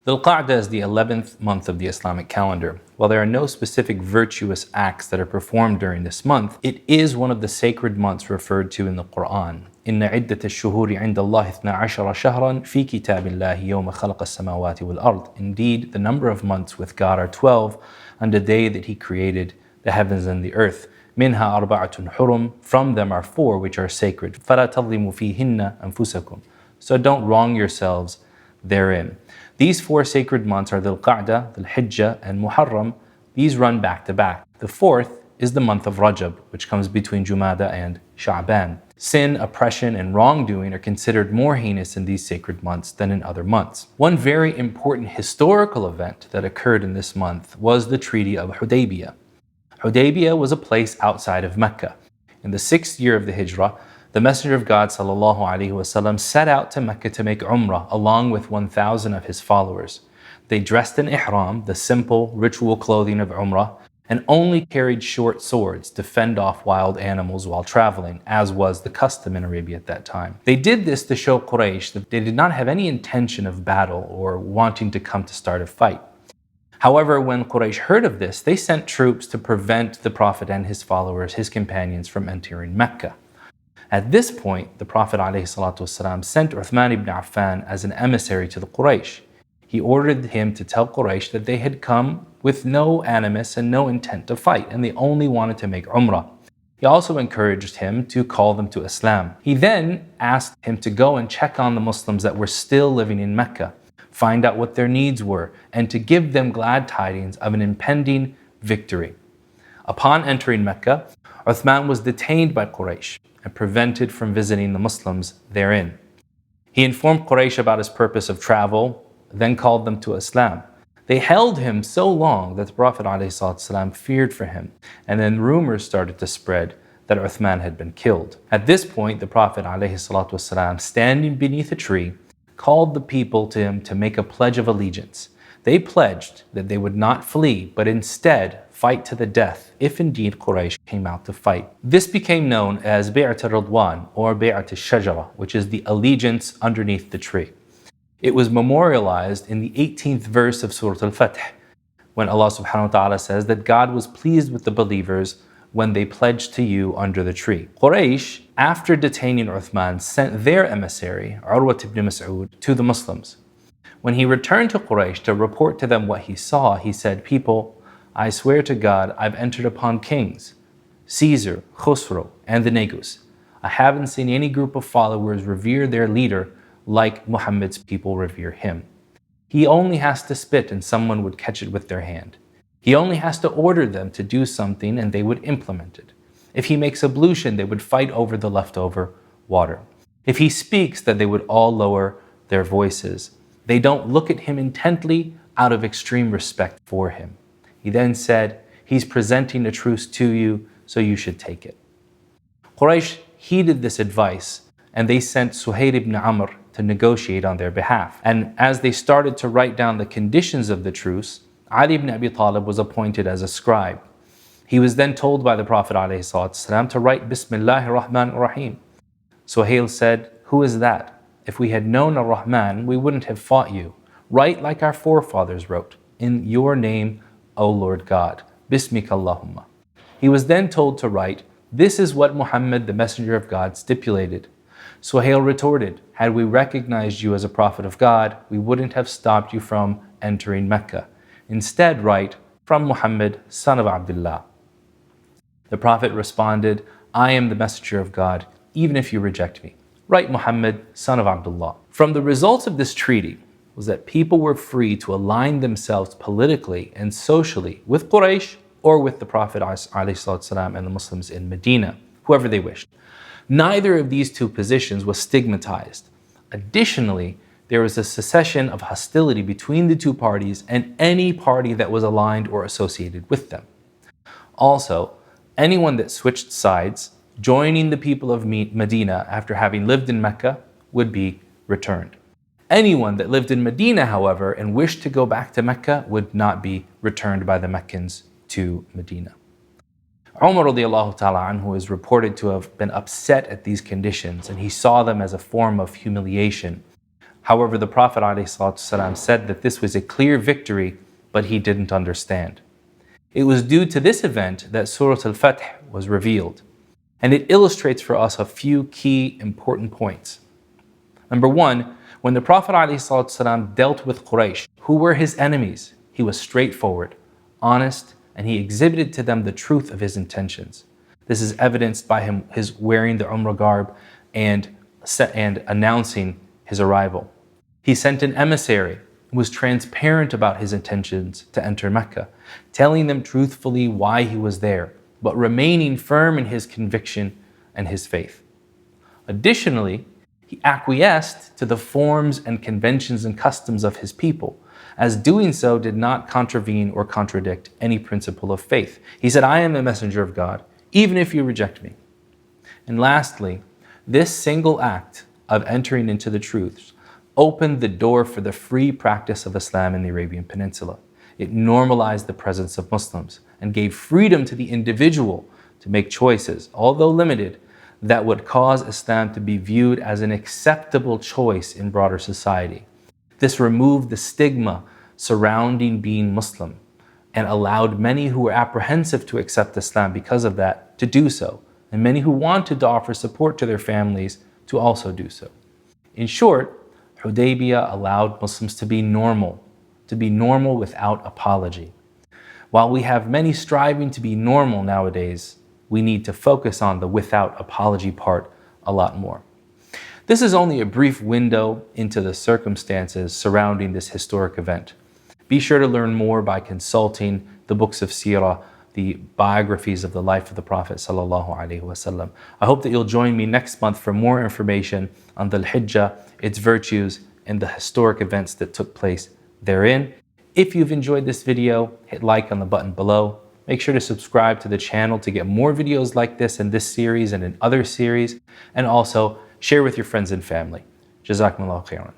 Dhul-Qa'adah is the 11th month of the Islamic calendar. While there are no specific virtuous acts that are performed during this month, it is one of the sacred months referred to in the Quran. إن عدة الشهور عند الله 12 شهرا في كتاب الله يوم خلق السماوات والأرض. Indeed, the number of months with God are 12 on the day that He created the heavens and the earth. منها أربعة حرم. From them are four which are sacred. فلا تظلموا فيهن أنفسكم. So don't wrong yourselves therein. These four sacred months are Dhul-Qa'adah, Dhul-Hijjah, and Muharram. These run back to back. The fourth is the month of Rajab, which comes between Jumada and Sha'ban. Sin, oppression, and wrongdoing are considered more heinous in these sacred months than in other months. One very important historical event that occurred in this month was the Treaty of Hudaybiyah. Hudaybiyah was a place outside of Mecca. In the 6th year of the Hijrah, the Messenger of God ﷺ set out to Mecca to make Umrah along with 1,000 of his followers. They dressed in ihram, the simple ritual clothing of Umrah, and only carried short swords to fend off wild animals while traveling, as was the custom in Arabia at that time. They did this to show Quraysh that they did not have any intention of battle or wanting to come to start a fight. However, when Quraysh heard of this, they sent troops to prevent the Prophet and his followers, his companions, from entering Mecca. At this point, the Prophet ﷺ sent Uthman ibn Affan as an emissary to the Quraysh. He ordered him to tell Quraysh that they had come with no animus and no intent to fight, and they only wanted to make Umrah. He also encouraged him to call them to Islam. He then asked him to go and check on the Muslims that were still living in Mecca, find out what their needs were, and to give them glad tidings of an impending victory. Upon entering Mecca, Uthman was detained by Quraysh and prevented from visiting the Muslims therein. He informed Quraysh about his purpose of travel, then called them to Islam. They held him so long that the Prophet ﷺ feared for him, and then rumors started to spread that Uthman had been killed. At this point, the Prophet ﷺ, standing beneath a tree, called the people to him to make a pledge of allegiance. They pledged that they would not flee, but instead fight to the death if indeed Quraysh came out to fight. This became known as Bay'at al-Ridwan or Bay'at al-Shajara, which is the allegiance underneath the tree. It was memorialized in the 18th verse of Surah Al-Fath, when Allah subhanahu wa ta'ala says that God was pleased with the believers when they pledged to you under the tree. Quraysh, after detaining Uthman, sent their emissary, Urwa ibn Mas'ud, to the Muslims. When he returned to Quraysh to report to them what he saw, he said, "People, I swear to God, I've entered upon kings, Caesar, Khosrow, and the Negus. I haven't seen any group of followers revere their leader like Muhammad's people revere him. He only has to spit and someone would catch it with their hand. He only has to order them to do something and they would implement it. If he makes ablution, they would fight over the leftover water. If he speaks, then they would all lower their voices. They don't look at him intently out of extreme respect for him." He then said, "He's presenting a truce to you, so you should take it." Quraysh heeded this advice, and they sent Suhail ibn Amr to negotiate on their behalf. And as they started to write down the conditions of the truce, Ali ibn Abi Talib was appointed as a scribe. He was then told by the Prophet ﷺ to write Bismillahir Rahmanir Rahim. Suhail said, "Who is that? If we had known Ar-Rahman, we wouldn't have fought you. Write like our forefathers wrote, in your name, O Lord God, Bismika Allahumma." He was then told to write, "This is what Muhammad, the Messenger of God, stipulated." Suhail retorted, "Had we recognized you as a prophet of God, we wouldn't have stopped you from entering Mecca. Instead write, from Muhammad, son of Abdullah." The Prophet responded, "I am the Messenger of God, even if you reject me. Write Muhammad, son of Abdullah." From the results of this treaty was that people were free to align themselves politically and socially with Quraysh or with the Prophet ﷺ and the Muslims in Medina, whoever they wished. Neither of these two positions was stigmatized. Additionally, there was a cessation of hostility between the two parties and any party that was aligned or associated with them. Also, anyone that switched sides, joining the people of Medina after having lived in Mecca, would be returned. Anyone that lived in Medina, however, and wished to go back to Mecca would not be returned by the Meccans to Medina. Umar radiallahu ta'ala anhu is reported to have been upset at these conditions, and he saw them as a form of humiliation. However, the Prophet ﷺ said that this was a clear victory, but he didn't understand. It was due to this event that Surah Al-Fath was revealed, and it illustrates for us a few key important points. Number one, when the Prophet ﷺ dealt with Quraysh, who were his enemies, he was straightforward, honest, and he exhibited to them the truth of his intentions. This is evidenced by his wearing the Umrah garb and announcing his arrival. He sent an emissary who was transparent about his intentions to enter Mecca, telling them truthfully why he was there, but remaining firm in his conviction and his faith. Additionally, he acquiesced to the forms and conventions and customs of his people, as doing so did not contravene or contradict any principle of faith. He said, I am the messenger of God, even if you reject me. And lastly, this single act of entering into the truths opened the door for the free practice of Islam in the Arabian Peninsula. It normalized the presence of Muslims and gave freedom to the individual to make choices, although limited, that would cause Islam to be viewed as an acceptable choice in broader society. This removed the stigma surrounding being Muslim and allowed many who were apprehensive to accept Islam because of that to do so, and many who wanted to offer support to their families to also do so. In short, Hudaybiyah allowed Muslims to be normal without apology. While we have many striving to be normal nowadays, we need to focus on the without apology part a lot more. This is only a brief window into the circumstances surrounding this historic event. Be sure to learn more by consulting the books of Seerah, the biographies of the life of the Prophet ﷺ. I hope that you'll join me next month for more information on Dhul-Hijjah, its virtues, and the historic events that took place therein. If you've enjoyed this video, hit like on the button below. Make sure to subscribe to the channel to get more videos like this in this series and in other series, and also share with your friends and family. Jazakumullahu khairan.